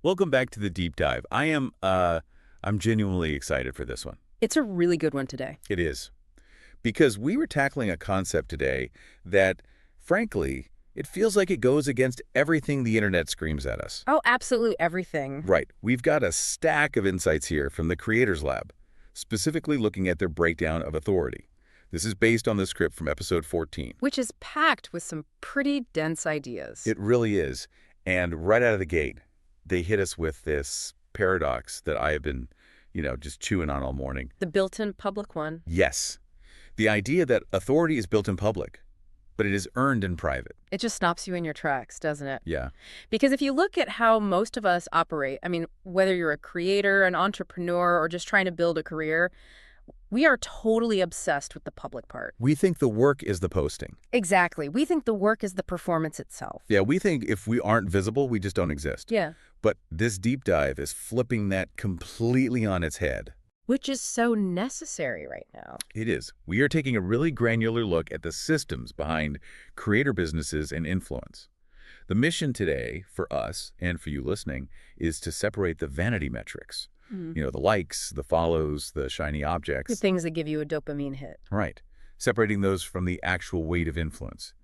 Welcome back to the deep dive. I'm genuinely excited for this one. It's a really good one today. It is. Because we were tackling a concept today that, frankly, it feels like it goes against everything the internet screams at us. Oh, absolutely everything. Right. We've got a stack of insights here from the Creators Lab, specifically looking at their breakdown of authority. This is based on the script from episode 14. Which is packed with some pretty dense ideas. It really is. And right out of the gate, they hit us with this paradox that I have been, just chewing on all morning. The built-in public one. Yes. The idea that authority is built in public, but it is earned in private. It just stops you in your tracks, doesn't it? Yeah. Because if you look at how most of us operate, whether you're a creator, an entrepreneur, or just trying to build a career, we are totally obsessed with the public part. We think the work is the posting. Exactly. We think the work is the performance itself. Yeah, we think if we aren't visible, we just don't exist. Yeah. But this deep dive is flipping that completely on its head. Which is so necessary right now. It is. We are taking a really granular look at the systems behind creator businesses and influence. The mission today, for us and for you listening, is to separate the vanity metrics. The likes, the follows, the shiny objects. The things that give you a dopamine hit. Right. Separating those from the actual weight of influence.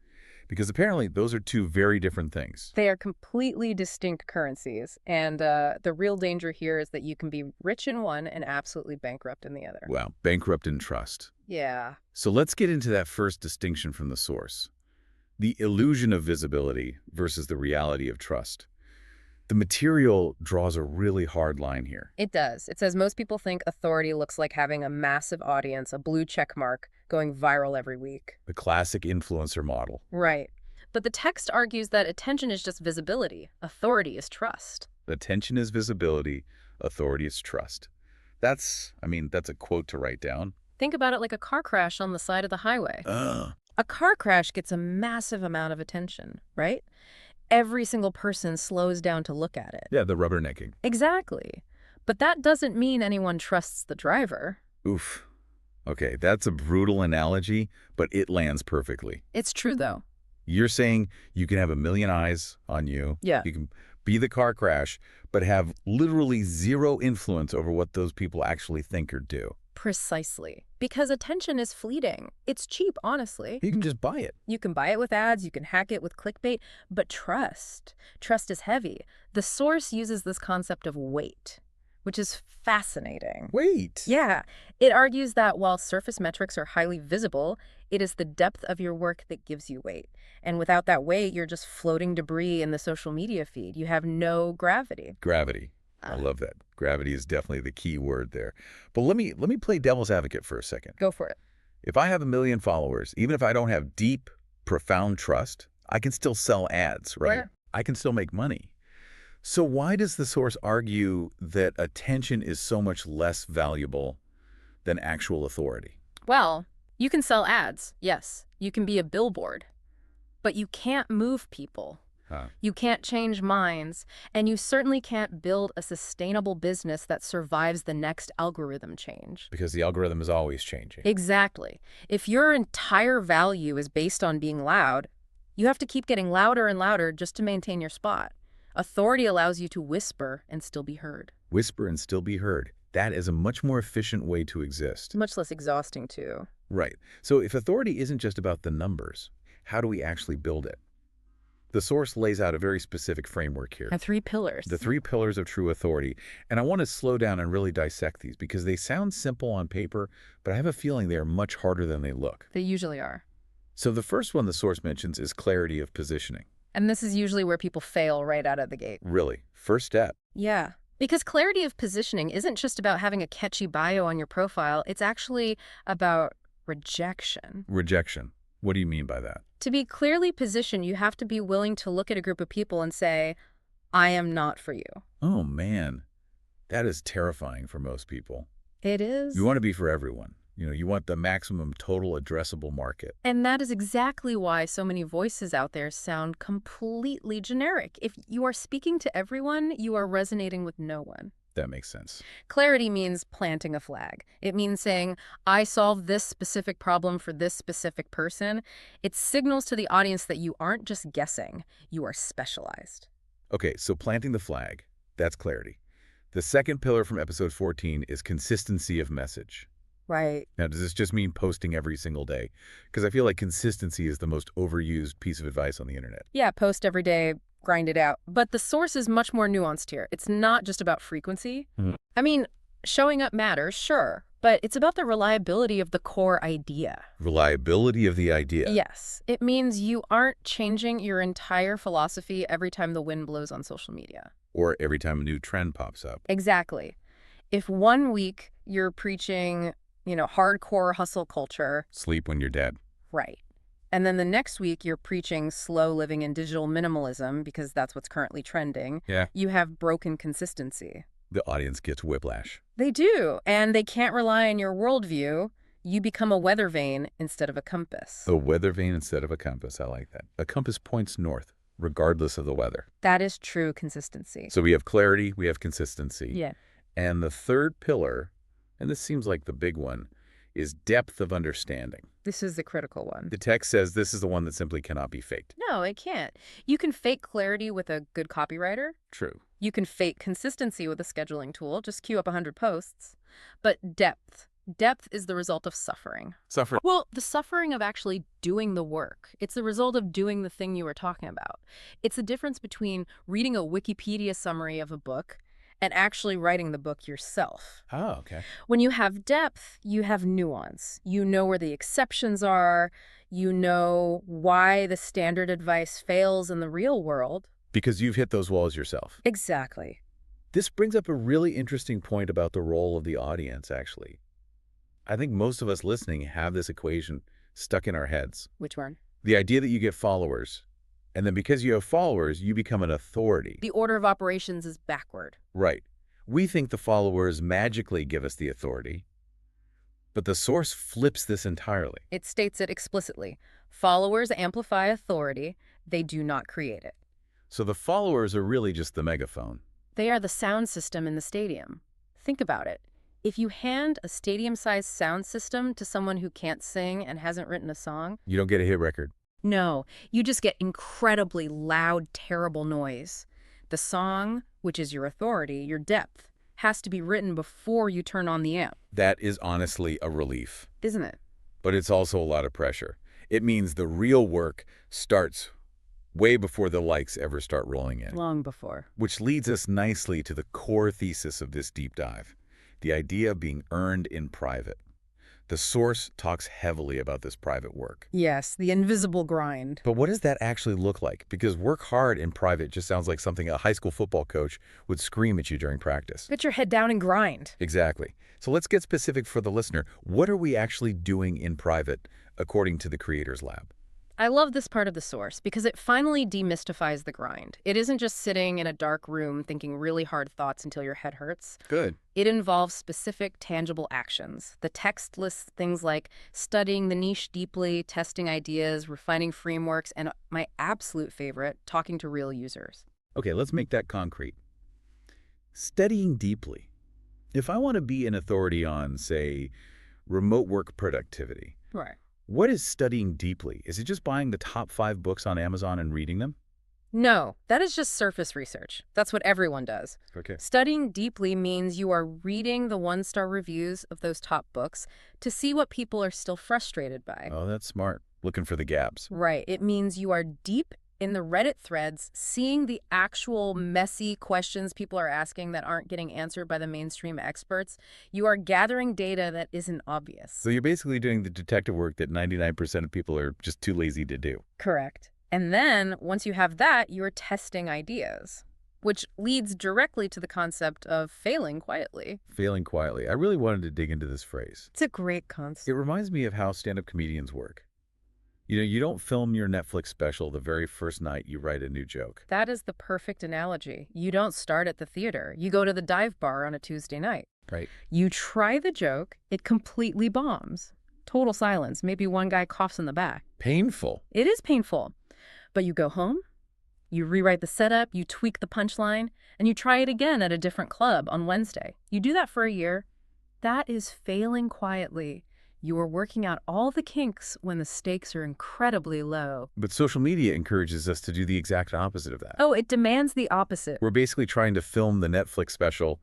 Because apparently those are two very different things. They are completely distinct currencies. And the real danger here is that you can be rich in one and absolutely bankrupt in the other. Wow, bankrupt in trust. Yeah. So let's get into that first distinction from the source. The illusion of visibility versus the reality of trust. The material draws a really hard line here. It does. It says most people think authority looks like having a massive audience, a blue check mark, going viral every week. The classic influencer model. Right. But the text argues that attention is just visibility. Authority is trust. Attention is visibility. Authority is trust. That's a quote to write down. Think about it like a car crash on the side of the highway. Ugh. A car crash gets a massive amount of attention, right? Every single person slows down to look at it. Yeah, the rubbernecking. Exactly. But that doesn't mean anyone trusts the driver. Oof. Okay, that's a brutal analogy, but it lands perfectly. It's true, though. You're saying you can have a million eyes on you. Yeah. You can be the car crash, but have literally zero influence over what those people actually think or do. Precisely. Because attention is fleeting. It's cheap, honestly. You can just buy it. You can buy it with ads, you can hack it with clickbait, but trust is heavy. The source uses this concept of weight, which is fascinating. Wait. Yeah. It argues that while surface metrics are highly visible, it is the depth of your work that gives you weight. And without that weight, you're just floating debris in the social media feed. You have no gravity. Gravity. I love that. Gravity is definitely the key word there. But let me play devil's advocate for a second. Go for it. If I have 1 million followers, even if I don't have deep, profound trust, I can still sell ads, right? Sure. I can still make money. So why does the source argue that attention is so much less valuable than actual authority? Well, you can sell ads, yes. You can be a billboard. But you can't move people. You can't change minds, and you certainly can't build a sustainable business that survives the next algorithm change. Because the algorithm is always changing. Exactly. If your entire value is based on being loud, you have to keep getting louder and louder just to maintain your spot. Authority allows you to whisper and still be heard. Whisper and still be heard. That is a much more efficient way to exist. Much less exhausting, too. Right. So if authority isn't just about the numbers, how do we actually build it? The source lays out a very specific framework here. The 3 pillars. The 3 pillars of true authority. And I want to slow down and really dissect these because they sound simple on paper, but I have a feeling they are much harder than they look. They usually are. So the first one the source mentions is clarity of positioning. And this is usually where people fail right out of the gate. Really? First step. Yeah. Because clarity of positioning isn't just about having a catchy bio on your profile. It's actually about rejection. Rejection. What do you mean by that? To be clearly positioned, you have to be willing to look at a group of people and say, I am not for you. Oh, man. That is terrifying for most people. It is. You want to be for everyone. You want the maximum total addressable market. And that is exactly why so many voices out there sound completely generic. If you are speaking to everyone, you are resonating with no one. That makes sense. Clarity means planting a flag. It means saying, I solve this specific problem for this specific person. It signals to the audience that you aren't just guessing, you are specialized. Okay, so planting the flag. That's clarity. The second pillar from episode 14 is consistency of message. Right. Now, does this just mean posting every single day? Because I feel like consistency is the most overused piece of advice on the internet. Yeah, post every day, grind it out. But the source is much more nuanced here. It's not just about frequency. I mean, showing up matters, sure, but it's about the reliability of the core idea. Reliability of the idea. Yes, it means you aren't changing your entire philosophy every time the wind blows on social media. Or every time a new trend pops up. Exactly. If one week you're preaching, hardcore hustle culture. Sleep when you're dead. Right. And then the next week you're preaching slow living and digital minimalism because that's what's currently trending. Yeah. You have broken consistency. The audience gets whiplash. They do, and they can't rely on your worldview. You become a weather vane instead of a compass. A weather vane instead of a compass. I like that. A compass points north, regardless of the weather. That is true consistency. So we have clarity, we have consistency. Yeah. And the third pillar, and this seems like the big one, is depth of understanding. This is the critical one. The text says this is the one that simply cannot be faked. No, it can't. You can fake clarity with a good copywriter. True. You can fake consistency with a scheduling tool. Just queue up 100 posts. But depth is the result of suffering. Suffer. Well, the suffering of actually doing the work. It's the result of doing the thing you were talking about. It's the difference between reading a Wikipedia summary of a book and actually writing the book yourself. Oh, okay. When you have depth, you have nuance. You know where the exceptions are. You know why the standard advice fails in the real world. Because you've hit those walls yourself. Exactly. This brings up a really interesting point about the role of the audience, actually. I think most of us listening have this equation stuck in our heads. Which one? The idea that you get followers, and then because you have followers, you become an authority. The order of operations is backward. Right. We think the followers magically give us the authority, but the source flips this entirely. It states it explicitly. Followers amplify authority. They do not create it. So the followers are really just the megaphone. They are the sound system in the stadium. Think about it. If you hand a stadium-sized sound system to someone who can't sing and hasn't written a song, You don't get a hit record. no, you just get incredibly loud, terrible noise. The song, which is your authority, your depth, has to be written before you turn on the amp. That is honestly a relief. Isn't it? But it's also a lot of pressure. It means the real work starts way before the likes ever start rolling in. Long before. Which leads us nicely to the core thesis of this deep dive, the idea of being earned in private. The source talks heavily about this private work. Yes, the invisible grind. But what does that actually look like? Because work hard in private just sounds like something a high school football coach would scream at you during practice. Get your head down and grind. Exactly. So let's get specific for the listener. What are we actually doing in private, according to the Creators Lab? I love this part of the source because it finally demystifies the grind. It isn't just sitting in a dark room thinking really hard thoughts until your head hurts. Good. It involves specific, tangible actions. The text lists things like studying the niche deeply, testing ideas, refining frameworks, and my absolute favorite, talking to real users. Okay, let's make that concrete. Studying deeply. If I want to be an authority on, say, remote work productivity, Right. what is studying deeply? Is it just buying the top 5 books on Amazon and reading them? No, that is just surface research. That's what everyone does. Okay. Studying deeply means you are reading the one-star reviews of those top books to see what people are still frustrated by. Oh, that's smart. Looking for the gaps. Right. It means you are deep in the Reddit threads, seeing the actual messy questions people are asking that aren't getting answered by the mainstream experts. You are gathering data that isn't obvious. So you're basically doing the detective work that 99% of people are just too lazy to do. Correct. And then, once you have that, you're testing ideas, which leads directly to the concept of failing quietly. Failing quietly. I really wanted to dig into this phrase. It's a great concept. It reminds me of how stand-up comedians work. You know, you don't film your Netflix special the very first night you write a new joke. That is the perfect analogy. You don't start at the theater. You go to the dive bar on a Tuesday night. Right. You try the joke, it completely bombs. Total silence. Maybe one guy coughs in the back. Painful. It is painful. But you go home, you rewrite the setup, you tweak the punchline, and you try it again at a different club on Wednesday. You do that for a year. That is failing quietly. You are working out all the kinks when the stakes are incredibly low. But social media encourages us to do the exact opposite of that. Oh, it demands the opposite. We're basically trying to film the Netflix special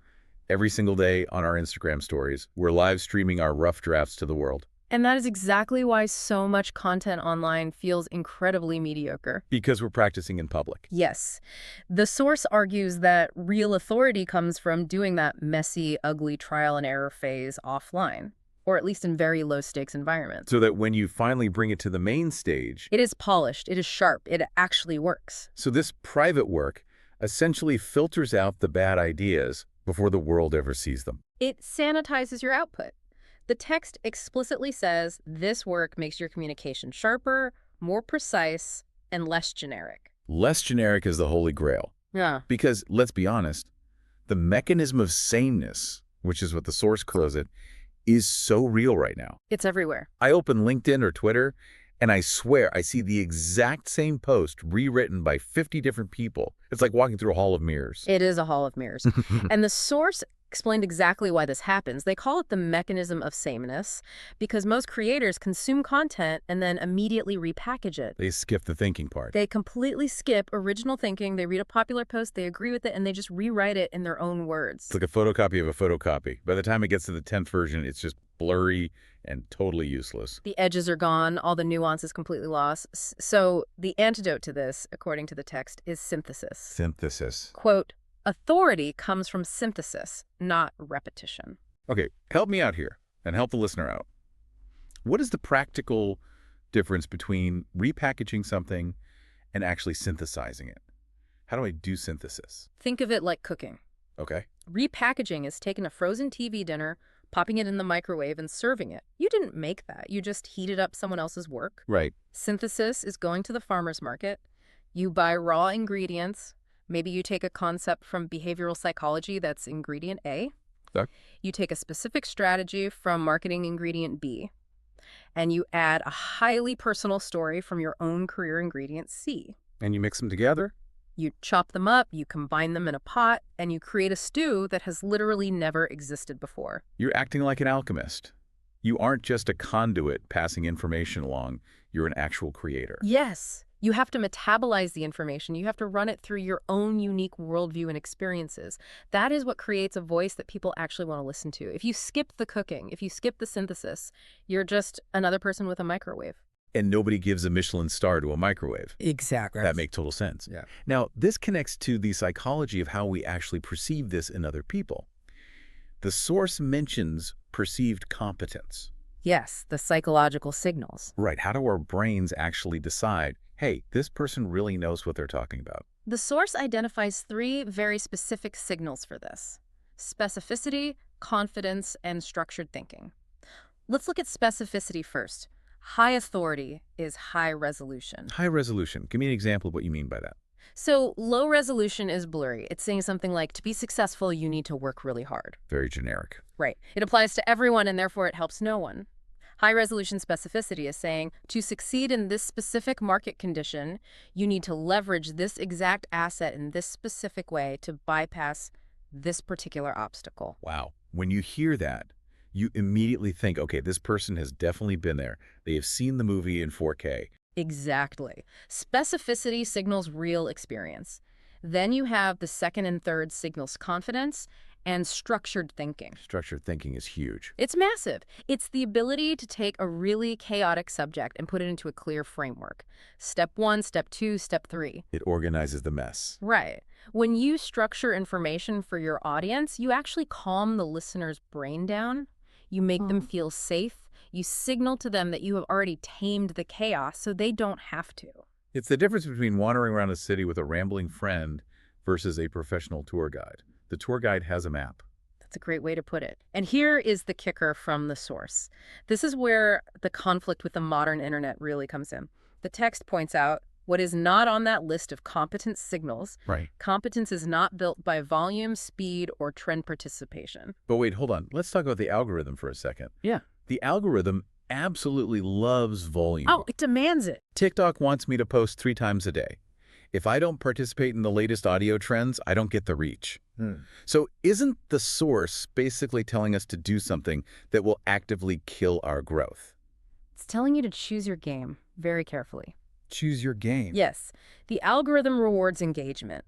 every single day on our Instagram stories. We're live streaming our rough drafts to the world. And that is exactly why so much content online feels incredibly mediocre. Because we're practicing in public. Yes. The source argues that real authority comes from doing that messy, ugly trial and error phase offline, or at least in very low-stakes environments. So that when you finally bring it to the main stage, it is polished, it is sharp, it actually works. So this private work essentially filters out the bad ideas before the world ever sees them. It sanitizes your output. The text explicitly says this work makes your communication sharper, more precise, and less generic. Less generic is the holy grail. Yeah. Because, let's be honest, the mechanism of sameness, which is what the source calls it, is so real right now. It's everywhere. I open LinkedIn or Twitter, and I swear I see the exact same post rewritten by 50 different people. It's like walking through a hall of mirrors. It is a hall of mirrors. And the source explained exactly why this happens. They call it the mechanism of sameness because most creators consume content and then immediately repackage it. They skip the thinking part. They completely skip original thinking. They read a popular post, they agree with it, and they just rewrite it in their own words. It's like a photocopy of a photocopy. By the time it gets to the 10th version, it's just blurry and totally useless. The edges are gone, all the nuance is completely lost. So the antidote to this, according to the text, is synthesis. Synthesis. Quote, authority comes from synthesis, not repetition. Okay, help me out here and help the listener out. What is the practical difference between repackaging something and actually synthesizing it? How do I do synthesis? Think of it like cooking. Okay. Repackaging is taking a frozen TV dinner, popping it in the microwave, and serving it. You didn't make that. You just heated up someone else's work. Right. Synthesis is going to the farmer's market. You buy raw ingredients. Maybe you take a concept from behavioral psychology that's ingredient A. Okay. You take a specific strategy from marketing ingredient B. And you add a highly personal story from your own career ingredient C. And you mix them together? You chop them up, you combine them in a pot, and you create a stew that has literally never existed before. You're acting like an alchemist. You aren't just a conduit passing information along. You're an actual creator. Yes. You have to metabolize the information. You have to run it through your own unique worldview and experiences. That is what creates a voice that people actually want to listen to. If you skip the cooking, if you skip the synthesis, you're just another person with a microwave. And nobody gives a Michelin star to a microwave. Exactly. That makes total sense. Yeah. Now, this connects to the psychology of how we actually perceive this in other people. The source mentions perceived competence. Yes, the psychological signals. Right. How do our brains actually decide, hey, this person really knows what they're talking about? The source identifies 3 very specific signals for this: specificity, confidence, and structured thinking. Let's look at specificity first. High authority is high resolution. High resolution. Give me an example of what you mean by that. So low resolution is blurry. It's saying something like, to be successful, you need to work really hard. Very generic. Right. It applies to everyone, and therefore it helps no one. High-resolution specificity is saying, to succeed in this specific market condition, you need to leverage this exact asset in this specific way to bypass this particular obstacle. Wow. When you hear that, you immediately think, okay, this person has definitely been there. They have seen the movie in 4K. Exactly. Specificity signals real experience. Then you have the second and third signals confidence and structured thinking. Structured thinking is huge. It's massive. It's the ability to take a really chaotic subject and put it into a clear framework. Step 1, step 2, step 3. It organizes the mess. Right. When you structure information for your audience, you actually calm the listener's brain down. You make them feel safe. You signal to them that you have already tamed the chaos so they don't have to. It's the difference between wandering around a city with a rambling friend versus a professional tour guide. The tour guide has a map. That's a great way to put it. And here is the kicker from the source. This is where the conflict with the modern internet really comes in. The text points out what is not on that list of competence signals. Right. Competence is not built by volume, speed, or trend participation. But wait, hold on. Let's talk about the algorithm for a second. Yeah. The algorithm absolutely loves volume. Oh, it demands it. TikTok wants me to post 3 times a day. If I don't participate in the latest audio trends, I don't get the reach. So isn't the source basically telling us to do something that will actively kill our growth? It's telling you to choose your game very carefully. Choose your game. Yes, the algorithm rewards engagement.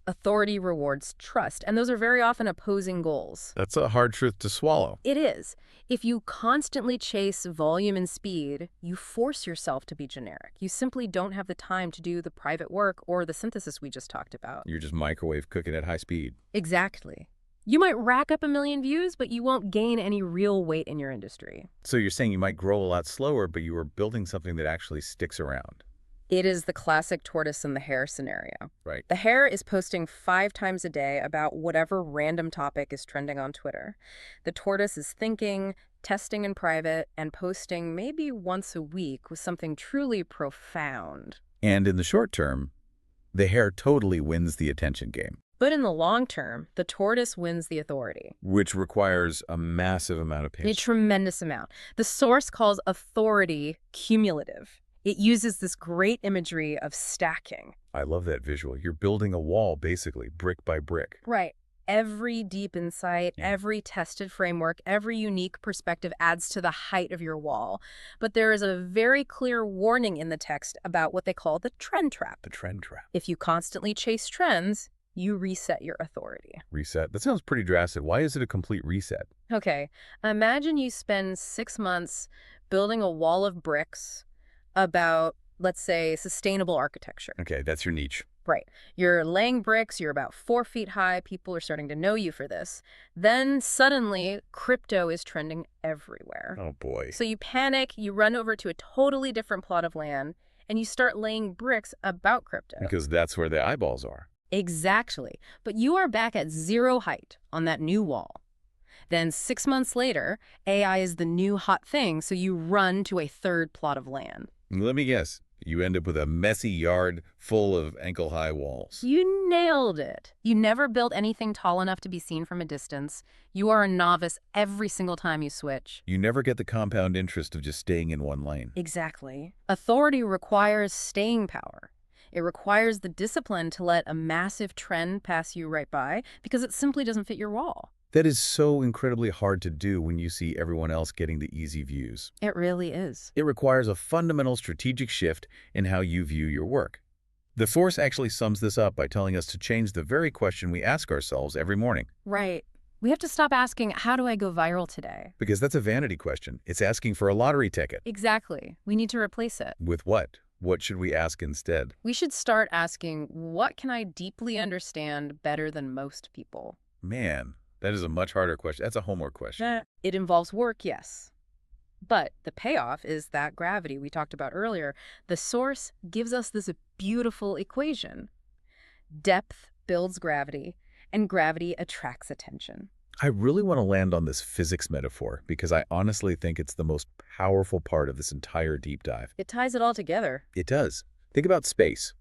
Authority rewards trust, and those are very often opposing goals. That's a hard truth to swallow. It is. If you constantly chase volume and speed, you force yourself to be generic. You simply don't have the time to do the private work or the synthesis we just talked about. You're just microwave cooking at high speed. Exactly. You might rack up 1 million views, but you won't gain any real weight in your industry. So you're saying you might grow a lot slower, but you are building something that actually sticks around. It is the classic tortoise and the hare scenario. Right. The hare is posting 5 times a day about whatever random topic is trending on Twitter. The tortoise is thinking, testing in private, and posting maybe once a week with something truly profound. And in the short term, the hare totally wins the attention game. But in the long term, the tortoise wins the authority. Which requires a massive amount of A patience. tremendous amount. The source calls authority cumulative. It uses this great imagery of stacking. I love that visual. You're building a wall, basically, brick by brick. Right. Every deep insight, every tested framework, every unique perspective adds to the height of your wall. But there is a very clear warning in the text about what they call the trend trap. The trend trap. If you constantly chase trends, you reset your authority. Reset. That sounds pretty drastic. Why is it a complete reset? Okay, imagine you spend 6 months building a wall of bricks about, let's say, sustainable architecture. Okay, that's your niche. Right. You're laying bricks, you're about 4 feet high, people are starting to know you for this. Then suddenly, crypto is trending everywhere. Oh, boy. So you panic, you run over to a totally different plot of land, and you start laying bricks about crypto. Because that's where the eyeballs are. Exactly. But you are back at 0 height on that new wall. Then 6 months later, AI is the new hot thing, so you run to a 3rd plot of land. Let me guess. You end up with a messy yard full of ankle-high walls. You nailed it. You never built anything tall enough to be seen from a distance. You are a novice every single time you switch. You never get the compound interest of just staying in one lane. Exactly. Authority requires staying power. It requires the discipline to let a massive trend pass you right by because it simply doesn't fit your wall. That is so incredibly hard to do when you see everyone else getting the easy views. It really is. It requires a fundamental strategic shift in how you view your work. The Force actually sums this up by telling us to change the very question we ask ourselves every morning. Right. We have to stop asking, how do I go viral today? Because that's a vanity question. It's asking for a lottery ticket. Exactly. We need to replace it. With what? What should we ask instead? We should start asking, what can I deeply understand better than most people? Man, that is a much harder question. That's a homework question. It involves work, yes. But the payoff is that gravity we talked about earlier. The source gives us this beautiful equation. Depth builds gravity, and gravity attracts attention. I really want to land on this physics metaphor because I honestly think it's the most powerful part of this entire deep dive. It ties it all together. It does. Think about space.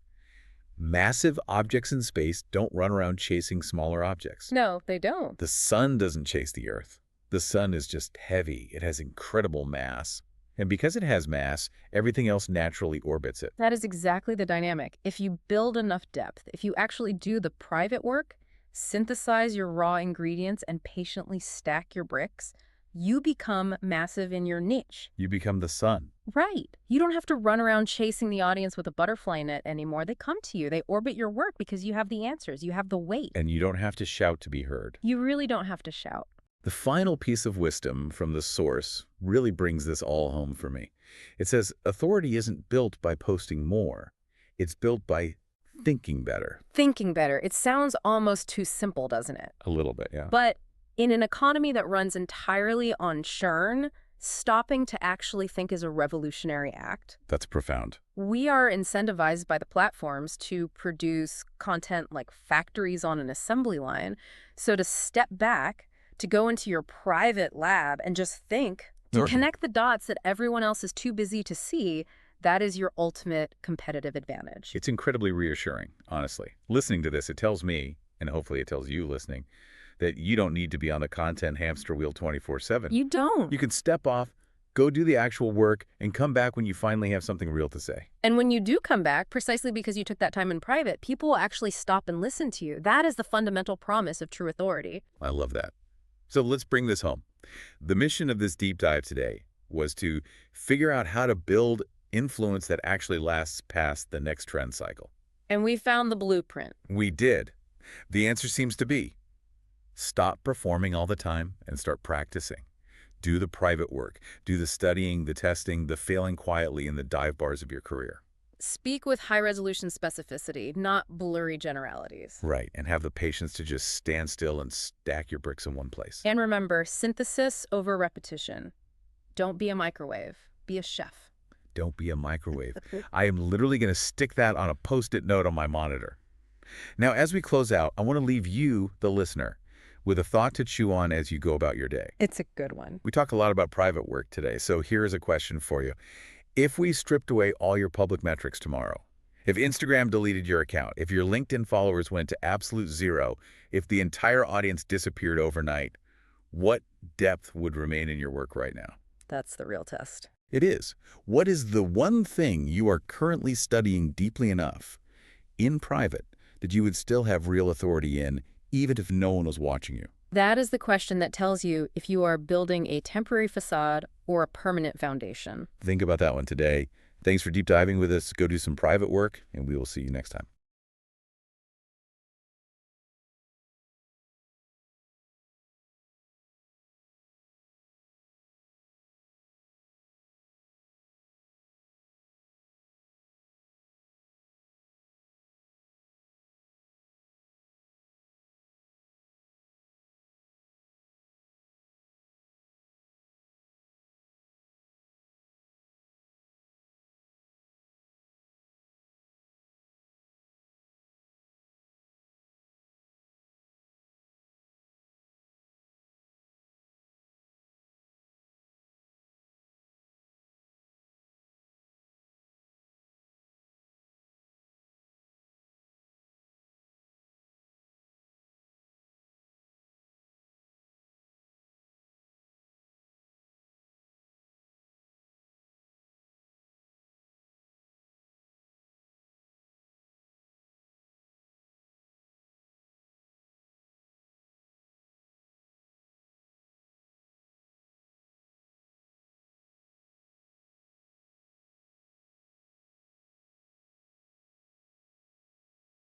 Massive objects in space don't run around chasing smaller objects. No, they don't. The sun doesn't chase the Earth. The sun is just heavy. It has incredible mass. And because it has mass, everything else naturally orbits it. That is exactly the dynamic. If you build enough depth, if you actually do the private work, synthesize your raw ingredients, and patiently stack your bricks, you become massive in your niche. You become the sun. Right. You don't have to run around chasing the audience with a butterfly net anymore. They come to you. They orbit your work because you have the answers. You have the weight. And you don't have to shout to be heard. You really don't have to shout. The final piece of wisdom from the source really brings this all home for me. It says, authority isn't built by posting more. It's built by thinking better. Thinking better. It sounds almost too simple, doesn't it? A little bit, yeah. But in an economy that runs entirely on churn, stopping to actually think is a revolutionary act. That's profound. We are incentivized by the platforms to produce content like factories on an assembly line. So to step back, to go into your private lab and just think, to connect the dots that everyone else is too busy to see, that is your ultimate competitive advantage. It's incredibly reassuring, honestly. Listening to this, it tells me, and hopefully it tells you listening, that you don't need to be on the content hamster wheel 24/7. You don't. You can step off, Go do the actual work and come back when you finally have something real to say. And when you do come back, precisely because you took that time in private, people will actually stop and listen to you. That is the fundamental promise of true authority. I love that. So let's bring this home. The mission of this deep dive today was to figure out how to build influence that actually lasts past the next trend cycle. And we found the blueprint. We did. The answer seems to be stop performing all the time and start practicing. Do the private work. Do the studying, the testing, the failing quietly in the dive bars of your career. Speak with high-resolution specificity, not blurry generalities. Right, and have the patience to just stand still and stack your bricks in one place. And remember, synthesis over repetition. Don't be a microwave. Be a chef. Don't be a microwave. I am literally going to stick that on a Post-it note on my monitor. Now, as we close out, I want to leave you, the listener, with a thought to chew on as you go about your day. It's a good one. We talk a lot about private work today, so here's a question for you. If we stripped away all your public metrics tomorrow, if Instagram deleted your account, if your LinkedIn followers went to absolute zero, if the entire audience disappeared overnight, what depth would remain in your work right now? That's the real test. It is. What is the one thing you are currently studying deeply enough, in private, that you would still have real authority in, even if no one was watching you? That is the question that tells you if you are building a temporary facade or a permanent foundation. Think about that one today. Thanks for deep diving with us. Go do some private work, and we will see you next time.